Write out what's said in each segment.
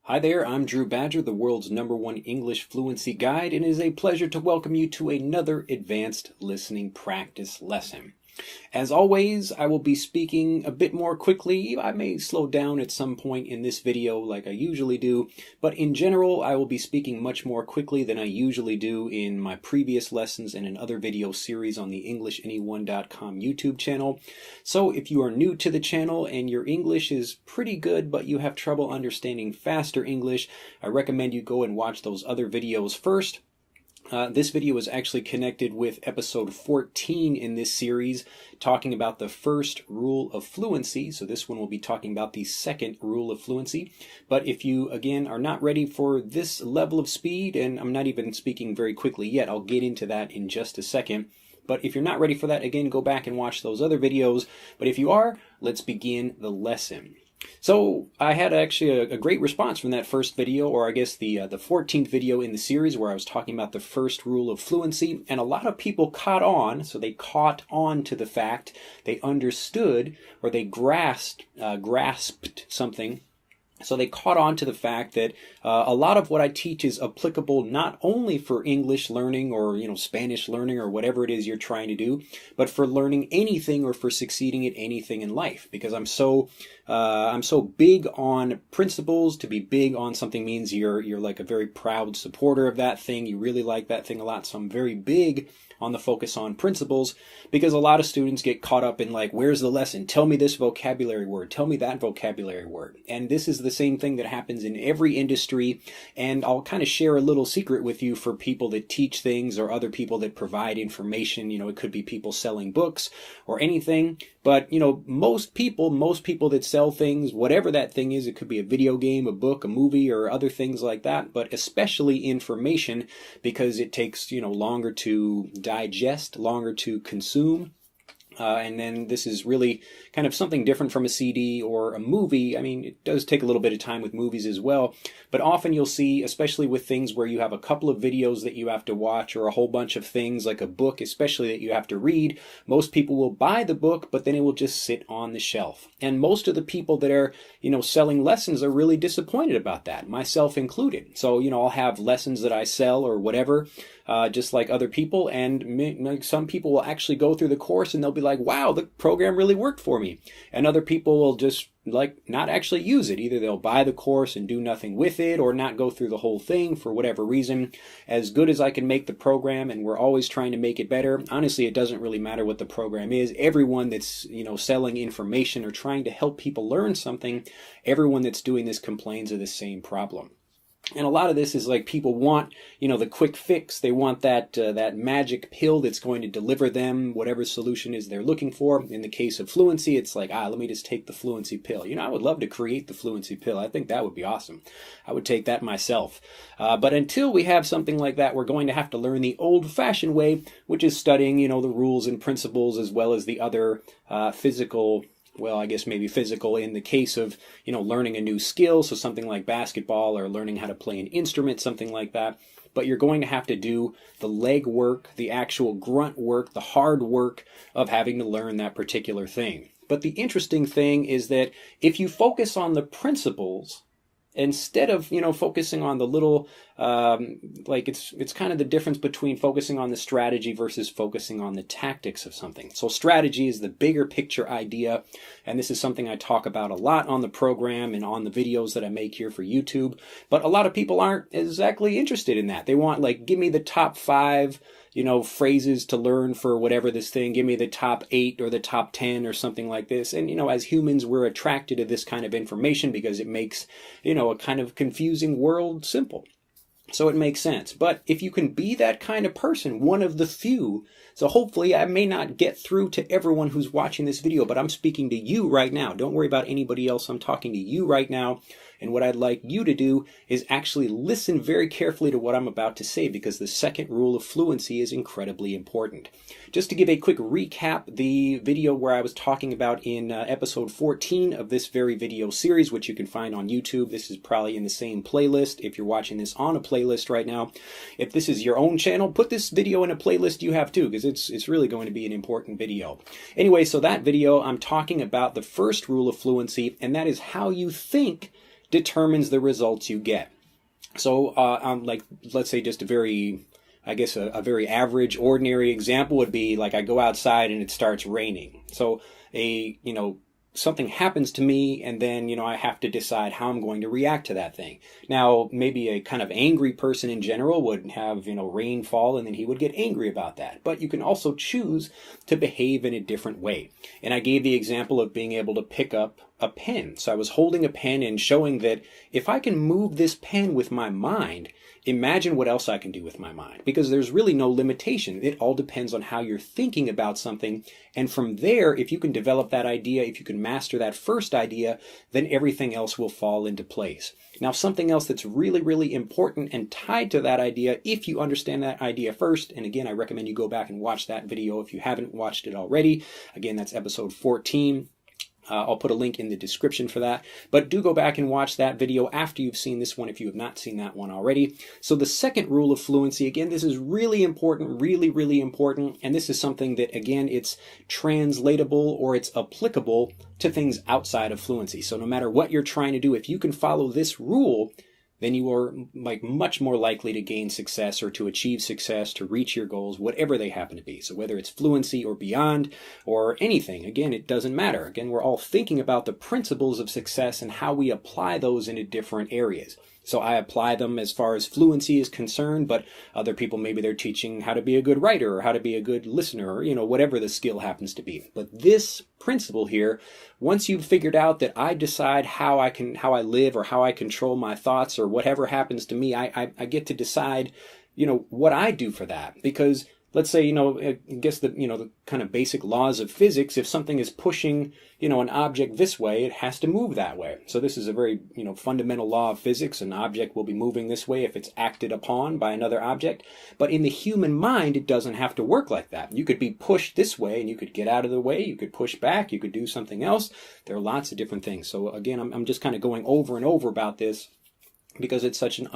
Hi there, I'm Drew Badger, the world's #1 English fluency guide, and it is a pleasure to welcome you to another advanced listening practice lesson. As always, I will be speaking a bit more quickly. I may slow down at some point in this video like I usually do, but in general, I will be speaking much more quickly than I usually do in my previous lessons and in other video series on the EnglishAnyone.com YouTube channel. So if you are new to the channel and your English is pretty good, but you have trouble understanding faster English, I recommend you go and watch those other videos first. This video is actually connected with episode 14 in this series, talking about the first rule of fluency. So this one will be talking about the second rule of fluency. But if you, again, are not ready for this level of speed, and I'm not even speaking very quickly yet, I'll get into that in just a second. But if you're not ready for that, again, go back and watch those other videos. But if you are, let's begin the lesson. So I had actually a great response from that first video, or I guess the 14th video in the series where I was talking about the first rule of fluency, and a lot of people caught on, so they caught on to the fact, they understood, or they grasped something. So they caught on to the fact that a lot of what I teach is applicable not only for English learning or Spanish learning or whatever it is you're trying to do, but for learning anything or for succeeding at anything in life. Because I'm so big on principles. To be big on something means you're like a very proud supporter of that thing. You really like that thing a lot. So I'm very big on the focus on principles, because a lot of students get caught up in like, where's the lesson? Tell me this vocabulary word. Tell me that vocabulary word. And this is the same thing that happens in every industry. And I'll kind of share a little secret with you for people that teach things or other people that provide information. It could be people selling books or anything. But, most people that sell things, whatever that thing is, it could be a video game, a book, a movie, or other things like that, but especially information, because it takes, longer to digest, longer to consume. And then this is really kind of something different from a CD or a movie. I mean, it does take a little bit of time with movies as well, but often you'll see, especially with things where you have a couple of videos that you have to watch or a whole bunch of things like a book, especially that you have to read, most people will buy the book, but then it will just sit on the shelf. And most of the people that are, selling lessons are really disappointed about that, myself included. So, I'll have lessons that I sell or whatever, just like other people, and some people will actually go through the course and they'll be like, wow, the program really worked for me. And other people will just not actually use it. Either they'll buy the course and do nothing with it, or not go through the whole thing for whatever reason. As good as I can make the program, and we're always trying to make it better, honestly, it doesn't really matter what the program is. Everyone that's, selling information or trying to help people learn something, everyone that's doing this complains of the same problem. And a lot of this is like people want, the quick fix. They want that magic pill that's going to deliver them whatever solution is they're looking for. In the case of fluency, it's like, let me just take the fluency pill. I would love to create the fluency pill. I think that would be awesome. I would take that myself. But until we have something like that, we're going to have to learn the old-fashioned way, which is studying, the rules and principles as well as the other physical, well, I guess maybe physical in the case of, learning a new skill. So something like basketball or learning how to play an instrument, something like that. But you're going to have to do the leg work, the actual grunt work, the hard work of having to learn that particular thing. But the interesting thing is that if you focus on the principles, instead of, focusing on the little, it's kind of the difference between focusing on the strategy versus focusing on the tactics of something. So strategy is the bigger picture idea, and this is something I talk about a lot on the program and on the videos that I make here for YouTube. But a lot of people aren't exactly interested in that. They want, give me the top 5, phrases to learn for whatever this thing. Give me the top 8 or the top 10 or something like this. And, as humans, we're attracted to this kind of information because it makes, a kind of confusing world simple. So it makes sense. But if you can be that kind of person, one of the few, so hopefully I may not get through to everyone who's watching this video, but I'm speaking to you right now. Don't worry about anybody else. I'm talking to you right now. And what I'd like you to do is actually listen very carefully to what I'm about to say, because the second rule of fluency is incredibly important. Just to give a quick recap, the video where I was talking about in episode 14 of this very video series, which you can find on YouTube. This is probably in the same playlist if you're watching this on a playlist right now. If this is your own channel, put this video in a playlist you have too, because it's really going to be an important video. Anyway, so that video, I'm talking about the first rule of fluency, and that is how you think determines the results you get. So, like, let's say just a very, I guess a very average, ordinary example would be like I go outside and it starts raining. So something happens to me, and then, I have to decide how I'm going to react to that thing. Now, maybe a kind of angry person in general would have, rain fall, and then he would get angry about that. But you can also choose to behave in a different way. And I gave the example of being able to pick up a pen. So I was holding a pen and showing that if I can move this pen with my mind, imagine what else I can do with my mind, because there's really no limitation. It all depends on how you're thinking about something. And from there, if you can develop that idea, if you can master that first idea, then everything else will fall into place. Now, something else that's really, really important and tied to that idea, if you understand that idea first, and again, I recommend you go back and watch that video if you haven't watched it already. Again, that's episode 14. I'll put a link in the description for that. But do go back and watch that video after you've seen this one if you have not seen that one already. So the second rule of fluency, again, this is really important, really, really important. And this is something that, again, it's translatable or it's applicable to things outside of fluency. So no matter what you're trying to do, if you can follow this rule, then you are much more likely to gain success or to achieve success, to reach your goals, whatever they happen to be. So whether it's fluency or beyond or anything, again, it doesn't matter. Again, we're all thinking about the principles of success and how we apply those into different areas. So I apply them as far as fluency is concerned, but other people, maybe they're teaching how to be a good writer or how to be a good listener or, whatever the skill happens to be. But this principle here, once you've figured out that I decide how I live or how I control my thoughts or whatever happens to me, I get to decide, what I do for that. Because let's say, I guess the kind of basic laws of physics, if something is pushing, an object this way, it has to move that way. So this is a very, fundamental law of physics. An object will be moving this way if it's acted upon by another object. But in the human mind, it doesn't have to work like that. You could be pushed this way and you could get out of the way. You could push back. You could do something else. There are lots of different things. So again, I'm just kind of going over and over about this, because it's such an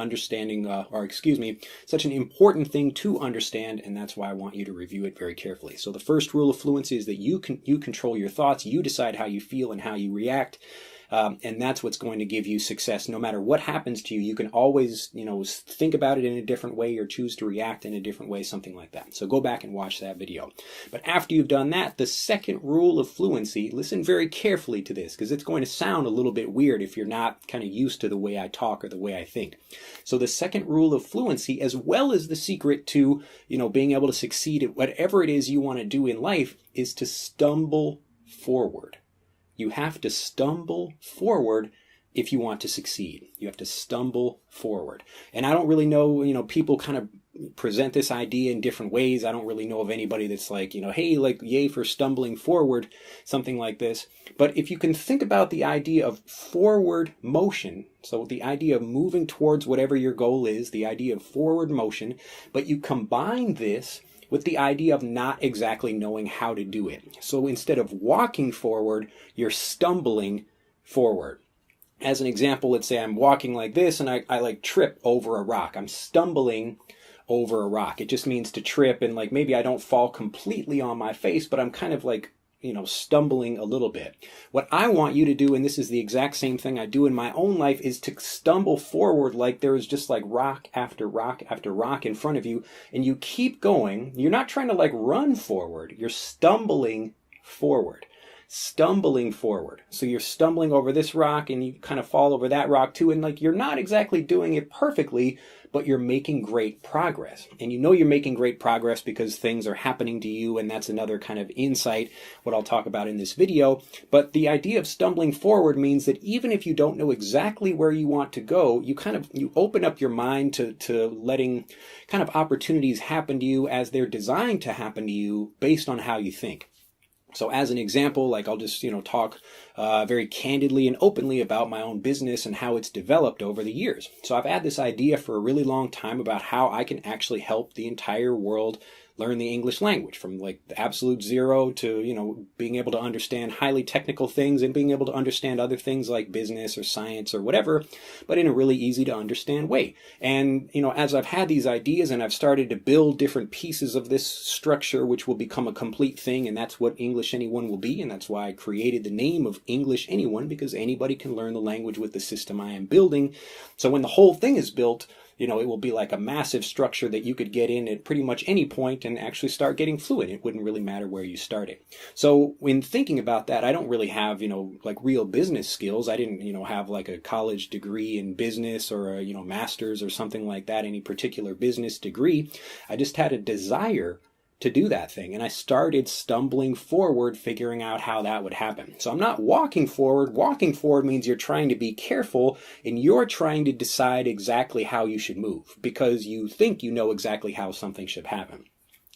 such an important thing to understand, and that's why I want you to review it very carefully. So the first rule of fluency is that you control your thoughts, you decide how you feel and how you react, and that's what's going to give you success. No matter what happens to you, you can always, think about it in a different way or choose to react in a different way, something like that. So go back and watch that video. But after you've done that, the second rule of fluency, listen very carefully to this, because it's going to sound a little bit weird if you're not kind of used to the way I talk or the way I think. So the second rule of fluency, as well as the secret to, being able to succeed at whatever it is you want to do in life, is to stumble forward. You have to stumble forward if you want to succeed. You have to stumble forward. And I don't really know, people kind of present this idea in different ways. I don't really know of anybody that's like, hey, like, yay for stumbling forward, something like this. But if you can think about the idea of forward motion, so the idea of moving towards whatever your goal is, the idea of forward motion, but you combine this with the idea of not exactly knowing how to do it. So instead of walking forward, you're stumbling forward. As an example, let's say I'm walking like this and I like trip over a rock. I'm stumbling over a rock. It just means to trip, and like maybe I don't fall completely on my face, but I'm kind of like, stumbling a little bit. What I want you to do, and this is the exact same thing I do in my own life, is to stumble forward like there is just like rock after rock after rock in front of you, and you keep going. You're not trying to like run forward. You're stumbling forward. Stumbling forward. So you're stumbling over this rock and you kind of fall over that rock too, and like you're not exactly doing it perfectly, but you're making great progress. And you're making great progress because things are happening to you, and that's another kind of insight, what I'll talk about in this video. But the idea of stumbling forward means that even if you don't know exactly where you want to go, you open up your mind to letting kind of opportunities happen to you as they're designed to happen to you based on how you think. So as an example, like I'll just, talk very candidly and openly about my own business and how it's developed over the years. So I've had this idea for a really long time about how I can actually help the entire world learn the English language from like the absolute zero to, being able to understand highly technical things and being able to understand other things like business or science or whatever, but in a really easy to understand way. And, as I've had these ideas and I've started to build different pieces of this structure, which will become a complete thing, and that's what English Anyone will be. And that's why I created the name of English Anyone, because anybody can learn the language with the system I am building. So when the whole thing is built, it will be like a massive structure that you could get in at pretty much any point and actually start getting fluent. It wouldn't really matter where you started. So when thinking about that, I don't really have, like real business skills. I didn't, have like a college degree in business or a, master's or something like that, any particular business degree. I just had a desire to do that thing. And I started stumbling forward, figuring out how that would happen. So I'm not walking forward. Walking forward means you're trying to be careful and you're trying to decide exactly how you should move because you think you know exactly how something should happen.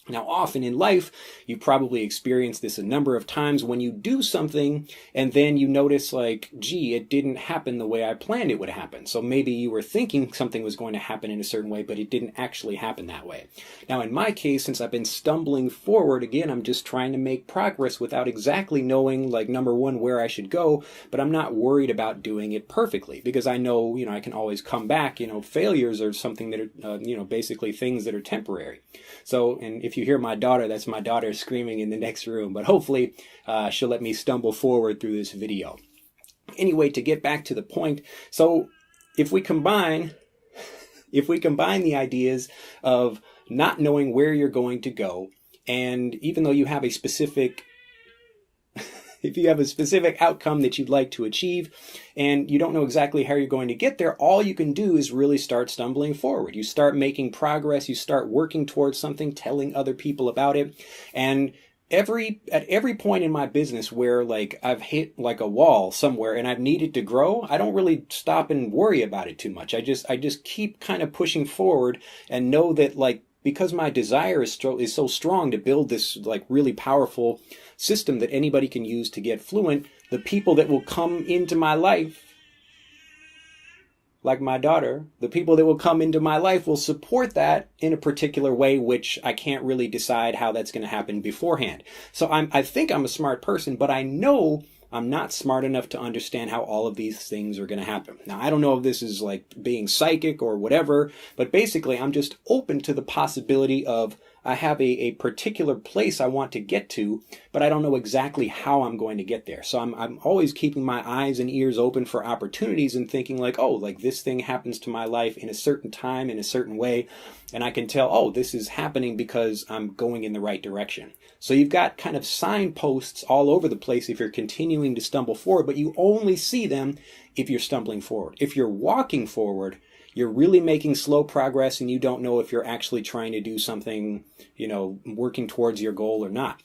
Now, often in life, you probably experienced this a number of times when you do something and then you notice like, gee, it didn't happen the way I planned it would happen. So maybe you were thinking something was going to happen in a certain way, but it didn't actually happen that way. Now, in my case, since I've been stumbling forward, again, I'm just trying to make progress without exactly knowing, like, number one, where I should go, but I'm not worried about doing it perfectly because I know, I can always come back. Failures are something that are, basically things that are temporary. So, and if you hear my daughter, that's my daughter screaming in the next room, but hopefully she'll let me stumble forward through this video. Anyway, to get back to the point, so if we combine the ideas of not knowing where you're going to go, and even though you have a specific if you have a specific outcome that you'd like to achieve and you don't know exactly how you're going to get there, all you can do is really start stumbling forward. You start making progress, you start working towards something, telling other people about it. And at every point in my business where like I've hit like a wall somewhere and I've needed to grow, I don't really stop and worry about it too much. I just keep kind of pushing forward and know that like because my desire is so strong to build this like really powerful system that anybody can use to get fluent, the people that will come into my life, like my daughter, the people that will come into my life will support that in a particular way, which I can't really decide how that's going to happen beforehand. So I think I'm a smart person, but I know I'm not smart enough to understand how all of these things are going to happen. Now, I don't know if this is like being psychic or whatever, but basically I'm just open to the possibility of I have a particular place I want to get to, but I don't know exactly how I'm going to get there. So I'm always keeping my eyes and ears open for opportunities and thinking like, oh, like this thing happens to my life in a certain time, in a certain way. And I can tell, oh, this is happening because I'm going in the right direction. So you've got kind of signposts all over the place if you're continuing to stumble forward, but you only see them if you're stumbling forward. If you're walking forward, you're really making slow progress and you don't know if you're actually trying to do something, working towards your goal or not.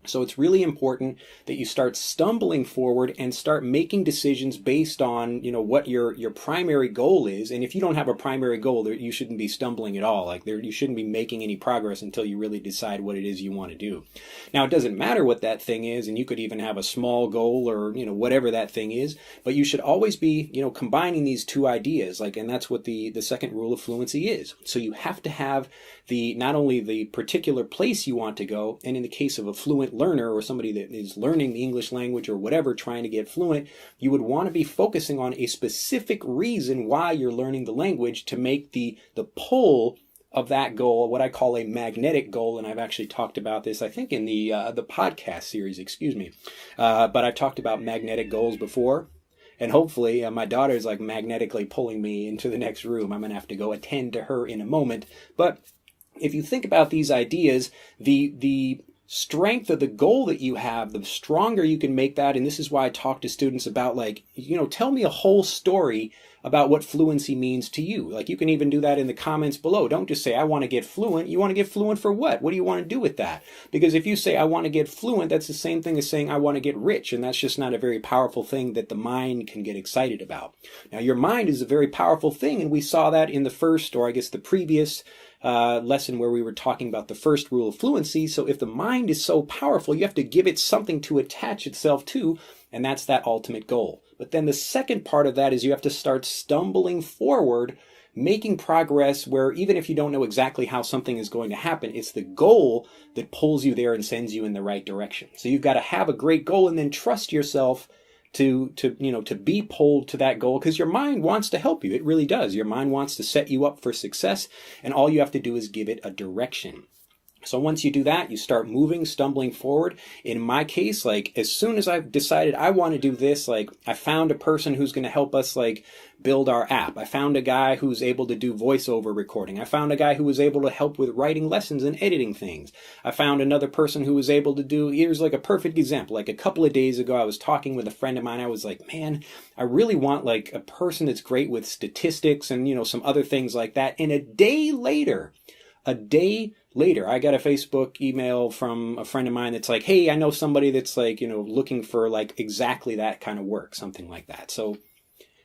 So it's really important that you start stumbling forward and start making decisions based on, what your primary goal is. And if you don't have a primary goal, you shouldn't be stumbling at all. Like you shouldn't be making any progress until you really decide what it is you want to do. Now, it doesn't matter what that thing is, and you could even have a small goal or, whatever that thing is, but you should always be, combining these two ideas. And that's what the second rule of fluency is. So you have to have not only the particular place you want to go, and in the case of a fluent learner or somebody that is learning the English language or whatever, trying to get fluent, you would want to be focusing on a specific reason why you're learning the language to make the pull of that goal, what I call a magnetic goal. And I've actually talked about this, I think, in the podcast series, but I've talked about magnetic goals before. And hopefully my daughter's like magnetically pulling me into the next room. I'm going to have to go attend to her in a moment. But if you think about these ideas, the strength of the goal that you have, the stronger you can make that. And this is why I talk to students about tell me a whole story about what fluency means to you. Like you can even do that in the comments below. Don't just say, I want to get fluent. You want to get fluent for what? What do you want to do with that? Because if you say, I want to get fluent, that's the same thing as saying, I want to get rich. And that's just not a very powerful thing that the mind can get excited about. Now, your mind is a very powerful thing. And we saw that in the first, or I guess the previous lesson where we were talking about the first rule of fluency. So if the mind is so powerful, you have to give it something to attach itself to, and that's that ultimate goal. But then the second part of that is you have to start stumbling forward making progress where even if you don't know exactly how something is going to happen, it's the goal that pulls you there and sends you in the right direction. So you've got to have a great goal and then trust yourself to be pulled to that goal, because your mind wants to help you. It really does. Your mind wants to set you up for success, and all you have to do is give it a direction. So once you do that, you start moving, stumbling forward. In my case, like as soon as I've decided I want to do this, like I found a person who's going to help us like build our app. I found a guy who's able to do voiceover recording. I found a guy who was able to help with writing lessons and editing things. I found another person who was able to do, here's like a perfect example. Like a couple of days ago, I was talking with a friend of mine. I was like, man, I really want like a person that's great with statistics and, some other things like that. And a day later, I got a Facebook email from a friend of mine that's like, hey, I know somebody that's like, looking for like exactly that kind of work, something like that. So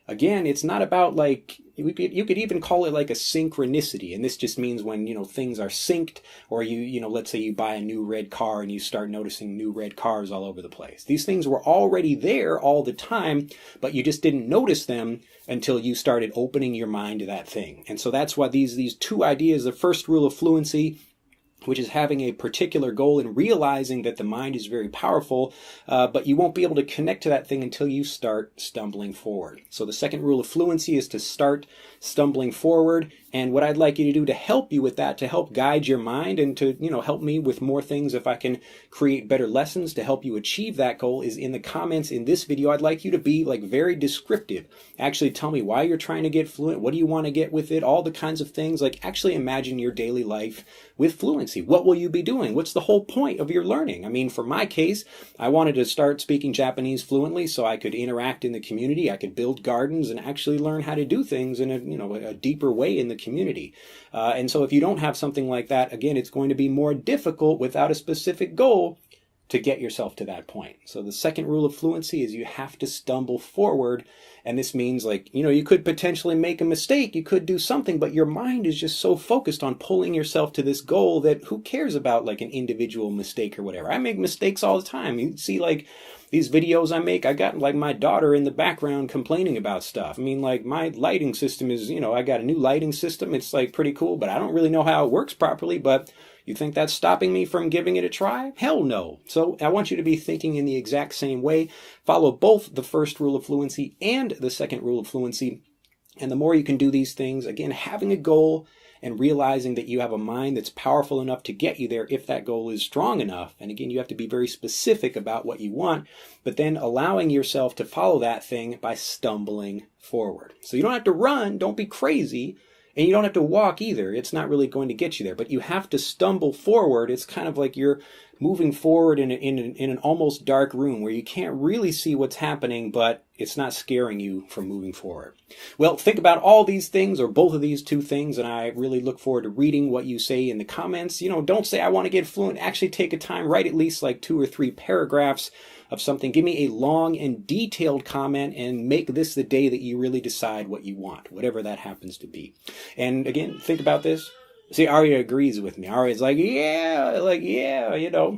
again, it's not about like, you could even call it like a synchronicity. And this just means when, things are synced, or let's say you buy a new red car and you start noticing new red cars all over the place. These things were already there all the time, but you just didn't notice them until you started opening your mind to that thing. And so that's why these two ideas, the first rule of fluency, which is having a particular goal and realizing that the mind is very powerful, but you won't be able to connect to that thing until you start stumbling forward. So the second rule of fluency is to start stumbling forward. And what I'd like you to do to help you with that, to help guide your mind and to, help me with more things if I can create better lessons to help you achieve that goal, is in the comments in this video, I'd like you to be like very descriptive. Actually tell me why you're trying to get fluent. What do you want to get with it? All the kinds of things. Like actually imagine your daily life with fluency. What will you be doing? What's the whole point of your learning? I mean, for my case, I wanted to start speaking Japanese fluently so I could interact in the community. I could build gardens and actually learn how to do things in a deeper way in the community. And so if you don't have something like that, again, it's going to be more difficult without a specific goal to get yourself to that point. So the second rule of fluency is you have to stumble forward. And this means like, you could potentially make a mistake, you could do something, but your mind is just so focused on pulling yourself to this goal that who cares about like an individual mistake or whatever. I make mistakes all the time. You see like these videos I make, I got like my daughter in the background complaining about stuff. I mean, like my lighting system is, I got a new lighting system. It's like pretty cool, but I don't really know how it works properly. But you think that's stopping me from giving it a try? Hell no. So I want you to be thinking in the exact same way. Follow both the first rule of fluency and the second rule of fluency. And the more you can do these things, again, having a goal and realizing that you have a mind that's powerful enough to get you there if that goal is strong enough. And again, you have to be very specific about what you want, but then allowing yourself to follow that thing by stumbling forward. So you don't have to run, don't be crazy. And you don't have to walk either. It's not really going to get you there, but you have to stumble forward. It's kind of like you're moving forward in an almost dark room where you can't really see what's happening, but it's not scaring you from moving forward. Well, think about all these things or both of these two things, and I really look forward to reading what you say in the comments. Don't say I want to get fluent. Actually take a time, write at least like 2 or 3 paragraphs of something. Give me a long and detailed comment and make this the day that you really decide what you want, whatever that happens to be. And again, think about this. See, Arya agrees with me. Arya's like, yeah,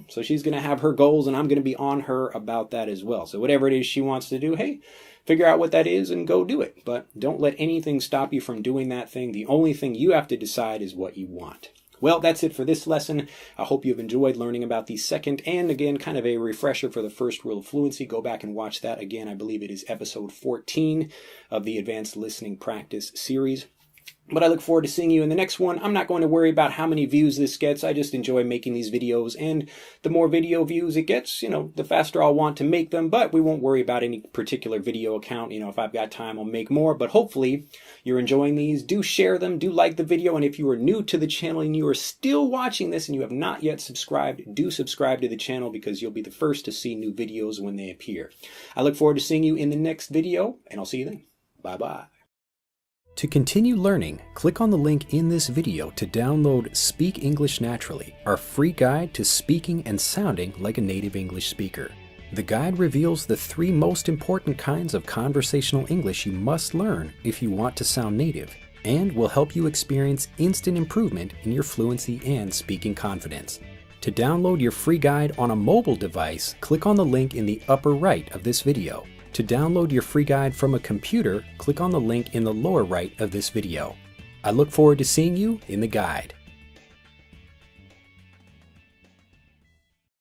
so she's going to have her goals and I'm going to be on her about that as well. So whatever it is she wants to do, hey, figure out what that is and go do it. But don't let anything stop you from doing that thing. The only thing you have to decide is what you want. Well, that's it for this lesson. I hope you've enjoyed learning about the second and, again, kind of a refresher for the first rule of fluency. Go back and watch that again. I believe it is episode 14 of the Advanced Listening Practice series. But I look forward to seeing you in the next one. I'm not going to worry about how many views this gets. I just enjoy making these videos. And the more video views it gets, the faster I'll want to make them. But we won't worry about any particular video account. If I've got time, I'll make more. But hopefully you're enjoying these. Do share them. Do like the video. And if you are new to the channel and you are still watching this and you have not yet subscribed, do subscribe to the channel because you'll be the first to see new videos when they appear. I look forward to seeing you in the next video. And I'll see you then. Bye-bye. To continue learning, click on the link in this video to download Speak English Naturally, our free guide to speaking and sounding like a native English speaker. The guide reveals the 3 most important kinds of conversational English you must learn if you want to sound native, and will help you experience instant improvement in your fluency and speaking confidence. To download your free guide on a mobile device, click on the link in the upper right of this video. To download your free guide from a computer, click on the link in the lower right of this video. I look forward to seeing you in the guide.